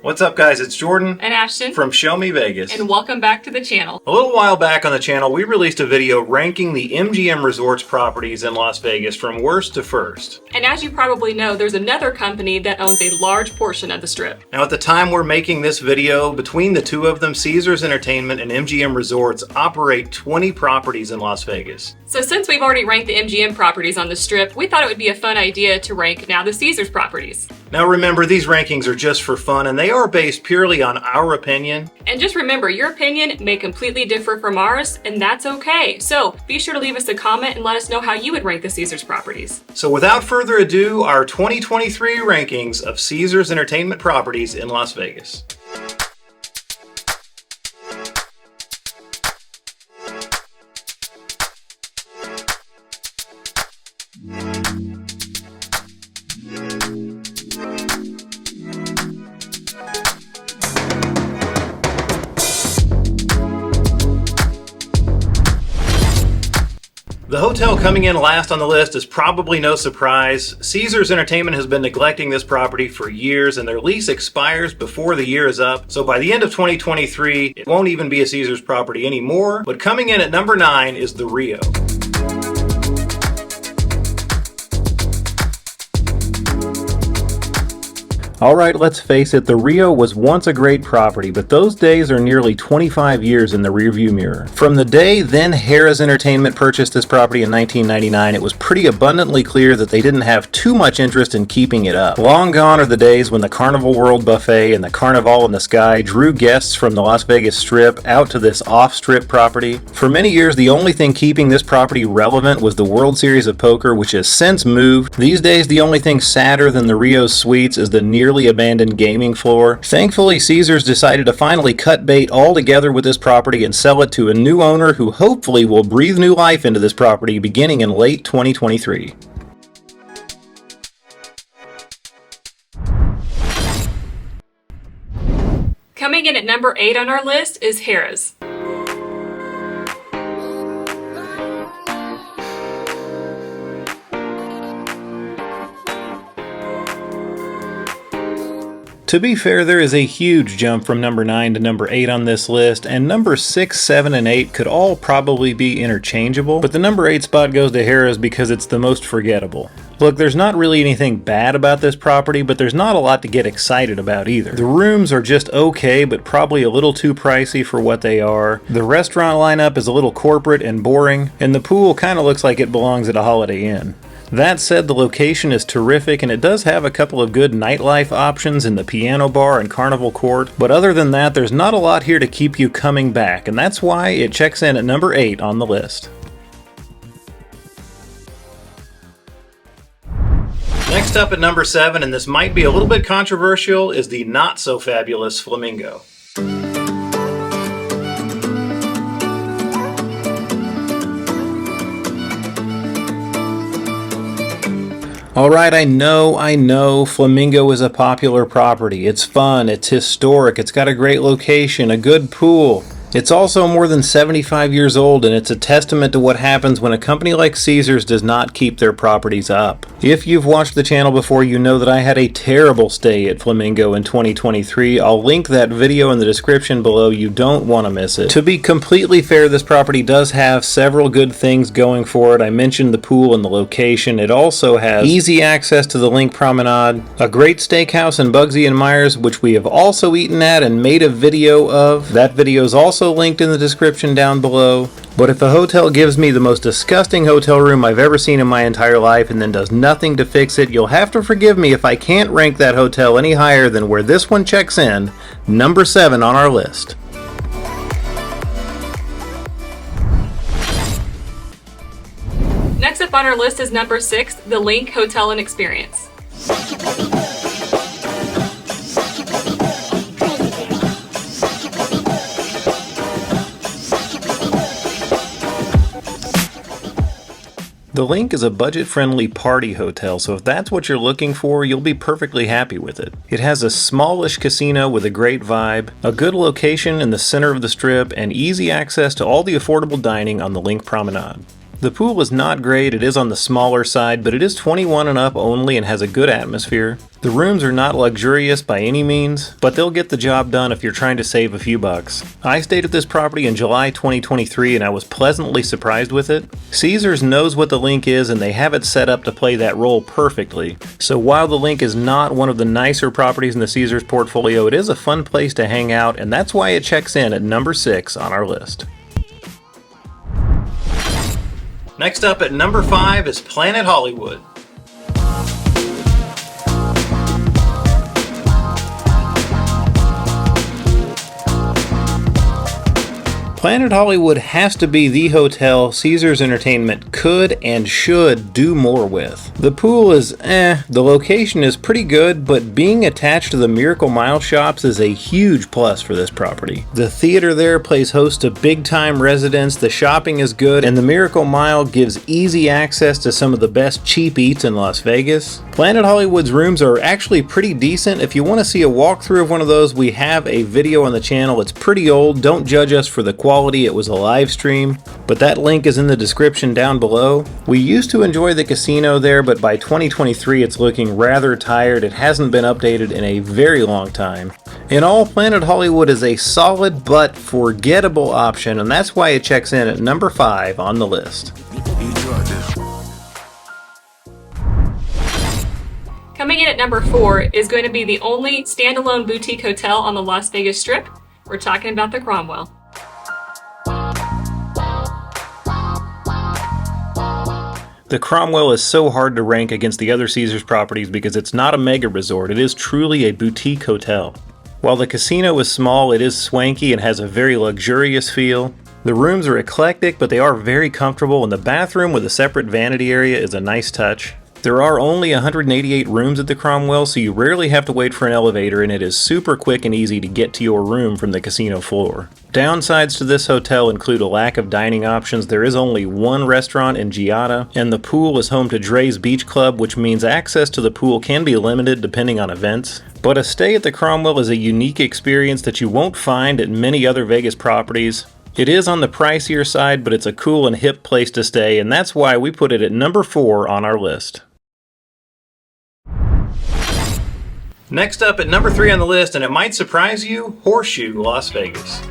What's up, guys? It's Jordan and Ashton from Show Me Vegas. And welcome back to the channel. A little while back on the channel, we released a video ranking the MGM Resorts properties in Las Vegas from worst to first. And as you probably know, there's another company that owns a large portion of the Strip. Now, at the time we're making this video, between the two of them, Caesars Entertainment and MGM Resorts operate 20 properties in Las Vegas. So since we've already ranked the MGM properties on the Strip, we thought it would be a fun idea to rank now the Caesars properties. Now remember, these rankings are just for fun and they are based purely on our opinion. And just remember, your opinion may completely differ from ours, and that's okay. So be sure to leave us a comment and let us know how you would rank the Caesars properties. So without further ado, our 2023 rankings of Caesars Entertainment properties in Las Vegas. The hotel coming in last on the list is probably no surprise. Caesars Entertainment has been neglecting this property for years and their lease expires before the year is up. So by the end of 2023, it won't even be a Caesars property anymore. But coming in at number 9 is the Rio. Alright, let's face it, the Rio was once a great property, but those days are nearly 25 years in the rearview mirror. From the day then Harrah's Entertainment purchased this property in 1999, it was pretty abundantly clear that they didn't have too much interest in keeping it up. Long gone are the days when the Carnival World Buffet and the Carnival in the Sky drew guests from the Las Vegas Strip out to this off-strip property. For many years, the only thing keeping this property relevant was the World Series of Poker, which has since moved. These days, the only thing sadder than the Rio's suites is the nearly abandoned gaming floor. Thankfully, Caesars decided to finally cut bait altogether with this property and sell it to a new owner who hopefully will breathe new life into this property beginning in late 2023. Coming in at number 8 on our list is Harrah's. To be fair, there is a huge jump from number 9 to number 8 on this list, and number 6, 7, and 8 could all probably be interchangeable, but the number 8 spot goes to Harrah's because it's the most forgettable. Look, there's not really anything bad about this property, but there's not a lot to get excited about either. The rooms are just okay, but probably a little too pricey for what they are. The restaurant lineup is a little corporate and boring, and the pool kind of looks like it belongs at a Holiday Inn. That said, the location is terrific and it does have a couple of good nightlife options in the Piano Bar and Carnival Court, but other than that, there's not a lot here to keep you coming back, and that's why it checks in at number 8 on the list. Next up at number 7, and this might be a little bit controversial, is the not-so-fabulous Flamingo. Alright, I know, Flamingo is a popular property. It's fun, it's historic, it's got a great location, a good pool. It's also more than 75 years old, and it's a testament to what happens when a company like Caesars does not keep their properties up. If you've watched the channel before, you know that I had a terrible stay at Flamingo in 2023. I'll link that video in the description below. You don't want to miss it. To be completely fair, this property does have several good things going for it. I mentioned the pool and the location. It also has easy access to the Linq promenade, a great steakhouse in Bugsy and Myers, which we have also eaten at and made a video of. That video is also linked in the description down below. But if a hotel gives me the most disgusting hotel room I've ever seen in my entire life and then does nothing to fix it, you'll have to forgive me if I can't rank that hotel any higher than where this one checks in, number 7 on our list. Next up on our list is number 6, the Linq Hotel and Experience. The Linq is a budget-friendly party hotel, so if that's what you're looking for, you'll be perfectly happy with it. It has a smallish casino with a great vibe, a good location in the center of the Strip, and easy access to all the affordable dining on the Linq Promenade. The pool is not great, it is on the smaller side, but it is 21 and up only and has a good atmosphere. The rooms are not luxurious by any means, but they'll get the job done if you're trying to save a few bucks. I stayed at this property in July 2023 and I was pleasantly surprised with it. Caesars knows what the Linq is and they have it set up to play that role perfectly. So while the Linq is not one of the nicer properties in the Caesars portfolio, it is a fun place to hang out, and that's why it checks in at number 6 on our list. Next up at number 5 is Planet Hollywood. Planet Hollywood has to be the hotel Caesars Entertainment could and should do more with. The pool is the location is pretty good, but being attached to the Miracle Mile shops is a huge plus for this property. The theater there plays host to big time residents, the shopping is good, and the Miracle Mile gives easy access to some of the best cheap eats in Las Vegas. Planet Hollywood's rooms are actually pretty decent. If you want to see a walkthrough of one of those, we have a video on the channel. It's pretty old, don't judge us for the quality. It was a live stream, but that link is in the description down below. We used to enjoy the casino there, but by 2023 it's looking rather tired. It hasn't been updated in a very long time. In all, Planet Hollywood is a solid but forgettable option, and that's why it checks in at number 5 on the list. Coming in at number 4 is going to be the only standalone boutique hotel on the Las Vegas Strip. We're talking about the Cromwell. The Cromwell is so hard to rank against the other Caesars properties because it's not a mega resort, it is truly a boutique hotel. While the casino is small, it is swanky and has a very luxurious feel. The rooms are eclectic, but they are very comfortable, and the bathroom with a separate vanity area is a nice touch. There are only 188 rooms at the Cromwell, so you rarely have to wait for an elevator, and it is super quick and easy to get to your room from the casino floor. Downsides to this hotel include a lack of dining options. There is only one restaurant in Giada, and the pool is home to Dre's Beach Club, which means access to the pool can be limited depending on events. But a stay at the Cromwell is a unique experience that you won't find at many other Vegas properties. It is on the pricier side, but it's a cool and hip place to stay, and that's why we put it at number 4 on our list. Next up at number 3 on the list, and it might surprise you, Horseshoe, Las Vegas.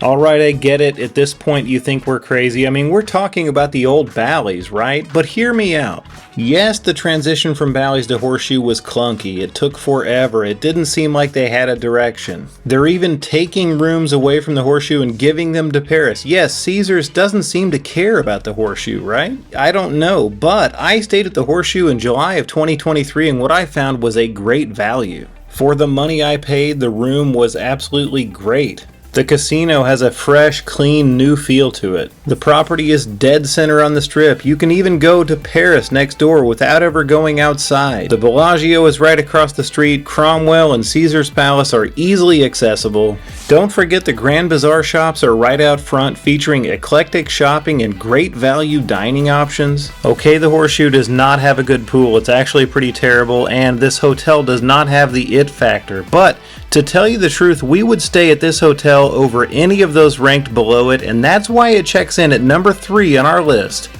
Alright, I get it. At this point you think we're crazy. I mean, we're talking about the old Bally's, right? But hear me out. Yes, the transition from Bally's to Horseshoe was clunky. It took forever. It didn't seem like they had a direction. They're even taking rooms away from the Horseshoe and giving them to Paris. Yes, Caesars doesn't seem to care about the Horseshoe, right? I don't know, but I stayed at the Horseshoe in July of 2023 and what I found was a great value. For the money I paid, the room was absolutely great. The casino has a fresh, clean, new feel to it. The property is dead center on the Strip. You can even go to Paris next door without ever going outside. The Bellagio is right across the street. Cromwell and Caesars Palace are easily accessible. Don't forget the Grand Bazaar shops are right out front, featuring eclectic shopping and great value dining options. Okay, the Horseshoe does not have a good pool. It's actually pretty terrible, and this hotel does not have the it factor. But to tell you the truth, we would stay at this hotel over any of those ranked below it, and that's why it checks in at number 3 on our list.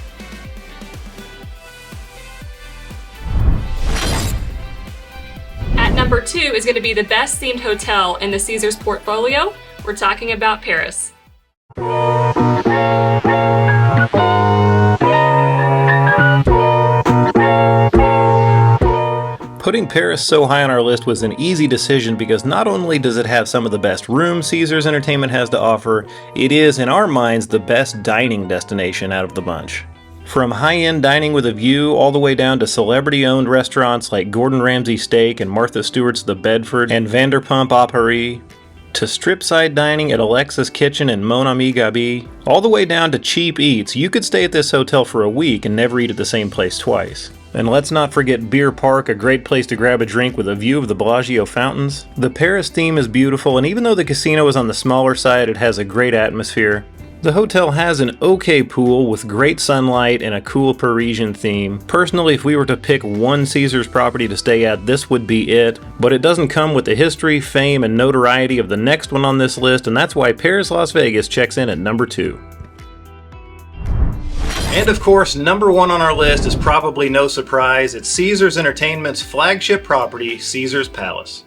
At number 2 is going to be the best themed hotel in the Caesars portfolio. We're talking about Paris. Putting Paris so high on our list was an easy decision because not only does it have some of the best rooms Caesars Entertainment has to offer, it is, in our minds, the best dining destination out of the bunch. From high-end dining with a view all the way down to celebrity-owned restaurants like Gordon Ramsay Steak and Martha Stewart's The Bedford and Vanderpump Au Paris, to strip-side dining at Alexa's Kitchen and Mon Ami Gabi, all the way down to cheap eats. You could stay at this hotel for a week and never eat at the same place twice. And let's not forget Beer Park, a great place to grab a drink with a view of the Bellagio fountains. The Paris theme is beautiful, and even though the casino is on the smaller side, it has a great atmosphere. The hotel has an okay pool with great sunlight and a cool Parisian theme. Personally, if we were to pick one Caesars property to stay at, this would be it, but it doesn't come with the history, fame, and notoriety of the next one on this list, and that's why Paris Las Vegas checks in at number 2. And of course, number 1 on our list is probably no surprise. It's Caesars Entertainment's flagship property, Caesars Palace.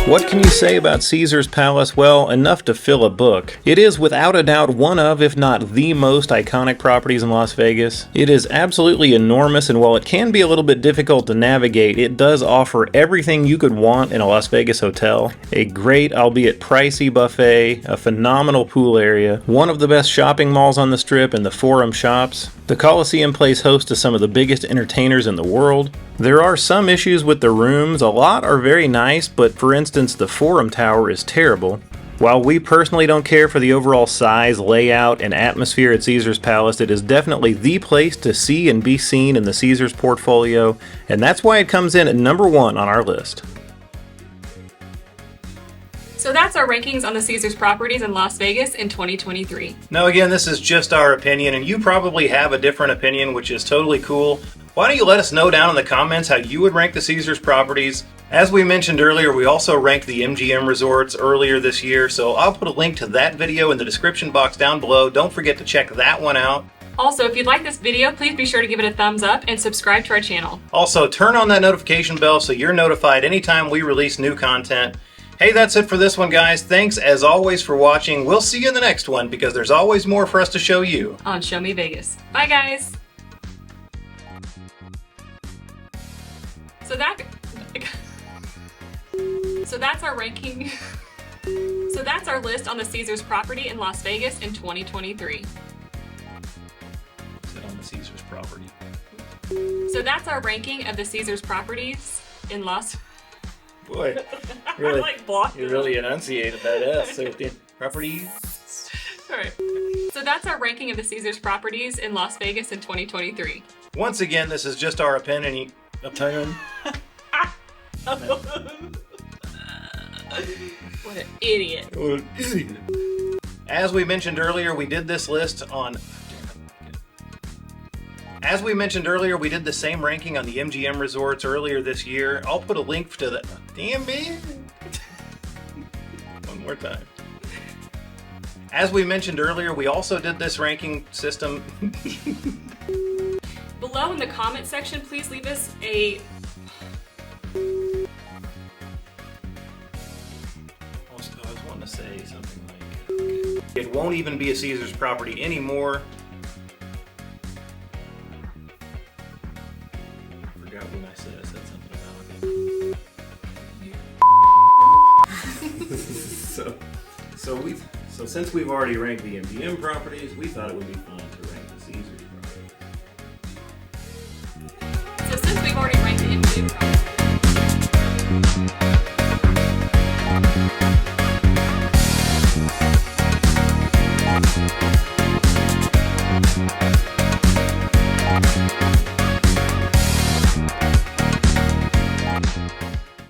What can you say about Caesars Palace? Well, enough to fill a book. It is without a doubt one of, if not the most iconic properties in Las Vegas. It is absolutely enormous, and while it can be a little bit difficult to navigate, it does offer everything you could want in a Las Vegas hotel. A great, albeit pricey buffet, a phenomenal pool area, one of the best shopping malls on the Strip, and the Forum Shops. The Coliseum plays host to some of the biggest entertainers in the world. There are some issues with the rooms. A lot are very nice, but for instance, the Forum Tower is terrible. While we personally don't care for the overall size, layout, and atmosphere at Caesars Palace, it is definitely the place to see and be seen in the Caesars portfolio, and that's why it comes in at number 1 on our list. So that's our rankings on the Caesars properties in Las Vegas in 2023. Now again, this is just our opinion, and you probably have a different opinion, which is totally cool. Why don't you let us know down in the comments how you would rank the Caesars properties? As we mentioned earlier, we also ranked the MGM resorts earlier this year, so I'll put a link to that video in the description box down below. Don't forget to check that one out. Also, if you'd like this video, please be sure to give it a thumbs up and subscribe to our channel. Also, turn on that notification bell so you're notified anytime we release new content. Hey, that's it for this one, guys. Thanks as always for watching. We'll see you in the next one because there's always more for us to show you On Show Me Vegas. Bye, guys. So that's our ranking. So that's our list on the Caesars property in Las Vegas in 2023. Sit on the Caesars property. So that's our ranking of the Caesars properties in Las. Boy, really, like blocked you really enunciated that S. So properties. All right. So that's our ranking of the Caesars properties in Las Vegas in 2023. Once again, this is just our opinion. What an idiot. As we mentioned earlier, we did this list on... As we mentioned earlier, we did the same ranking on the MGM resorts earlier this year. I'll put a link to the... Damn, man! One more time. As we mentioned earlier, we also did this ranking system... Below in the comment section, please leave us a... I was wanting to say something like... It won't even be a Caesars property anymore. I forgot when I said something about it. So since we've already ranked the MGM properties, we thought it would be fun to rank the Caesars properties. So since we've already ranked the MGM properties,